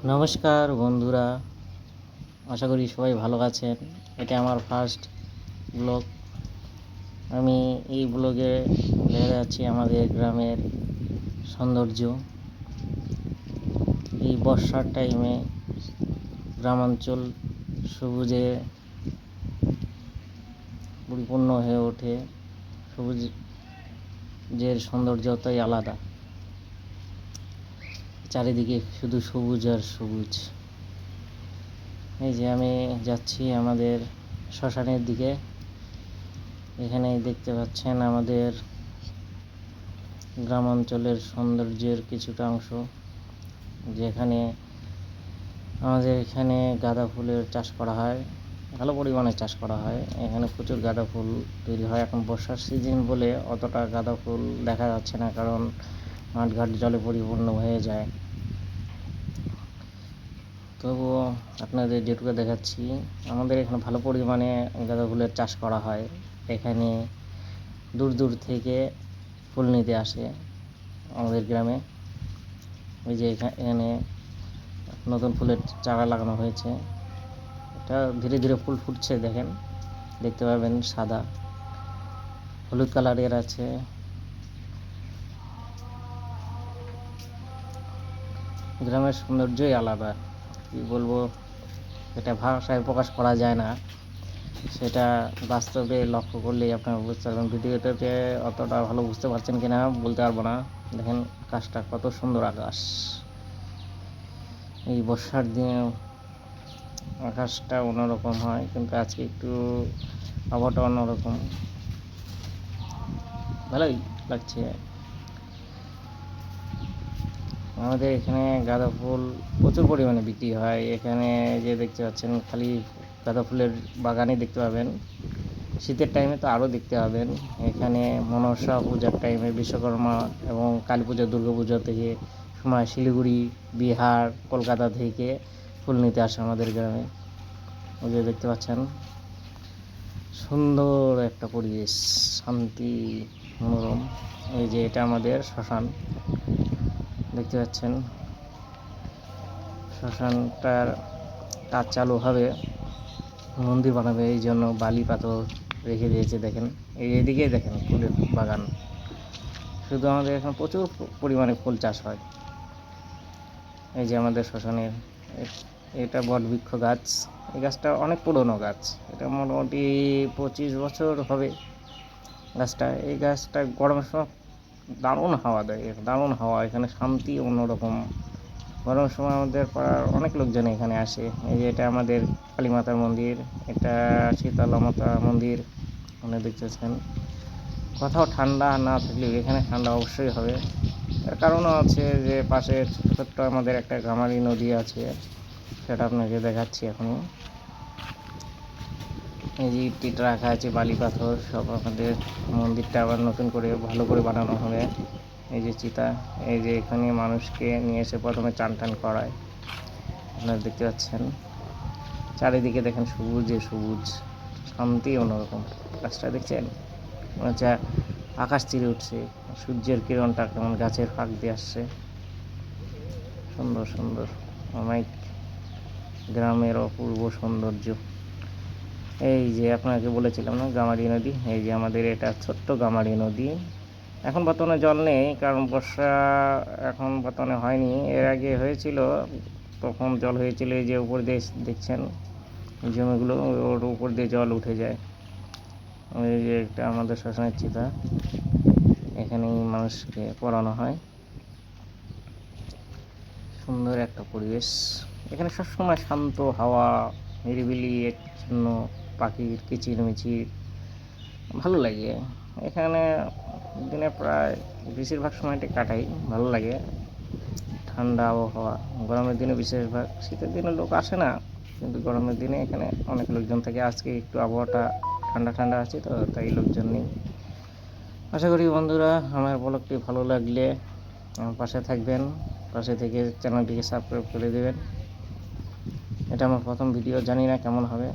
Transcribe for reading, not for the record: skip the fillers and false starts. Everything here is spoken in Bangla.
নমস্কার বন্ধুরা, আশা করি সবাই ভালো আছেন। এটা আমার ফার্স্ট ব্লগ। আমি এই ব্লগে দেখে যাচ্ছি আমাদের গ্রামের সৌন্দর্য। এই বর্ষার টাইমে গ্রামাঞ্চল সবুজে পরিপূর্ণ হয়ে ওঠে। সবুজের সৌন্দর্যতাই আলাদা। চারিদিকে শুধু সবুজ আর সবুজ। এই যে আমি যাচ্ছি আমাদের শ্মশানের দিকে। এখানে দেখতে পাচ্ছেন আমাদের গ্রামাঞ্চলের সৌন্দর্যের কিছুটা অংশ, যেখানে আমাদের এখানে গাঁদা ফুলের চাষ করা হয়, ভালো পরিমাণে চাষ করা হয়। এখানে প্রচুর গাঁদা ফুল তৈরি হয়। এখন বর্ষার সিজন বলে অতটা গাঁদা ফুল দেখা যাচ্ছে না, কারণ মাঠঘাট জলে পরিপূর্ণ হয়ে যায়। তবুও আপনাদের যেটুকু দেখাচ্ছি, আমাদের এখানে ভালো পরিমাণে গাঁদা ফুলের চাষ করা হয়। এখানে দূর দূর থেকে ফুল নিতে আসে আমাদের গ্রামে। ওই যে এখানে নতুন ফুলের চারা লাগানো হয়েছে, এটা ধীরে ধীরে ফুল ফুটছে। দেখতে পাবেন সাদা হলুদ কালারের আছে। গ্রামের সৌন্দর্যই আলাদা, কি বলবো, এটা ভাষায় প্রকাশ করা যায় না। সেটা বাস্তবে লক্ষ্য করলেই আপনারা বুঝতে পারবেন। ভিডিওটাতে অতটা ভালো বুঝতে পারছেন কিনা বলতে পারবো না। দেখেন আকাশটা কত সুন্দর আকাশ। এই বর্ষার দিনে আকাশটা অন্যরকম হয়, কিন্তু আজকে একটু আবহাওয়াটা অন্যরকম, ভালোই লাগছে। আমাদের এখানে গাঁদা ফুল প্রচুর পরিমাণে বিক্রি হয়। এখানে যে দেখতে পাচ্ছেন, খালি গাঁদা ফুলের বাগানই দেখতে পাবেন। শীতের টাইমে তো আরও দেখতে পাবেন। এখানে মনসা পূজার টাইমে, বিশ্বকর্মা এবং কালী পূজা, দুর্গা পূজা থেকে সময় শিলিগুড়ি, বিহার, কলকাতা থেকে ফুল নিতে আসে আমাদের গ্রামে। ওই যে দেখতে পাচ্ছেন, সুন্দর একটা পরিবেশ, শান্তি, মনোরম। এই যে এটা আমাদের শ্মশান, দেখতে পাচ্ছেন। শ্মশানটার কাজ চালু হবে, মন্দির বানাবে, এই জন্য বালি পাথর রেখে দিয়েছে। দেখেন এইদিকে দেখেন ফুলের বাগান। শুধু আমাদের এখানে প্রচুর পরিমাণে ফুল চাষ হয়। এই যে আমাদের শ্মশানের এটা বটবৃক্ষ গাছ। এই গাছটা অনেক পুরনো গাছ, এটা মোটামুটি 25 বছর হবে গাছটা। এই গাছটা গরমের সময় দারুণ হাওয়া দেয়, দারুণ হাওয়া। এখানে শান্তি অন্যরকম। গরমের সময় আমাদের পাড়ার অনেক লোকজন এখানে আসে। এই যে এটা আমাদের কালী মাতার মন্দির, এটা শীতলা মাতা মন্দির। মনে দেখতেছেন, কোথাও ঠান্ডা না থাকলেও এখানে ঠান্ডা অবশ্যই হবে। এর কারণও আছে যে পাশে ছোট্ট আমাদের একটা গামারি নদী আছে, সেটা আপনাকে দেখাচ্ছি এখনই। এই যে ইটটা রাখা আছে, বালি পাথর সব। আমাদের মন্দিরটা আবার নতুন করে ভালো করে বানানো হবে। এই যে চিতা, এই যে এখানে মানুষকে নিয়ে এসে প্রথমে চান টান করায়, আপনারা দেখতে পাচ্ছেন। চারিদিকে দেখেন সবুজে সবুজ, শান্তি অন্যরকম। গাছটা দেখছেন, মনে হচ্ছে আকাশ চিরে উঠছে। সূর্যের কিরণটা কেমন গাছের ফাঁক দিয়ে আসছে, সুন্দর সুন্দর। অনেক গ্রামের অপূর্ব সৌন্দর্য। এই যে আপনাকে বলেছিলাম না, গামারি নদী। এই যে আমাদের এটা ছোট্ট গামারি নদী। এখন বর্তমানে জল নেই, কারণ বর্ষা এখন বর্তমানে হয়নি। এর আগে হয়েছিল, তখন জল হয়েছিল। এই যে উপর দিয়ে দেখছেন জমিগুলো, ওর উপর দিয়ে জল উঠে যায়। এই যে একটা আমাদের শ্মশানের চিতা, এখানেই মানুষকে পড়ানো হয়। সুন্দর একটা পরিবেশ। এখানে সবসময় শান্ত হাওয়া, নিরিবিলি, একচ্ছন্ন পাখির কিচিরমিচির, ভালো লাগে। এখানে দিনে প্রায় বেশিরভাগ সময়টা কাটাই, ভালো লাগে। ঠান্ডা আবহাওয়া। গরমের দিনে বিশেষভাগ, শীতের দিনে লোক আসে না, কিন্তু গরমের দিনে এখানে অনেক লোকজন থাকে। আজকে একটু আবহাওয়াটা ঠান্ডা ঠান্ডা আছে, তো তাই লোকজন নেই। আশা করি বন্ধুরা আমার ব্লগটি ভালো লাগলে আমার পাশে থাকবেন, পাশে থেকে চ্যানেলটিকে সাবস্ক্রাইব করে দেবেন। এটা আমার প্রথম ভিডিও, জানি না কেমন হবে।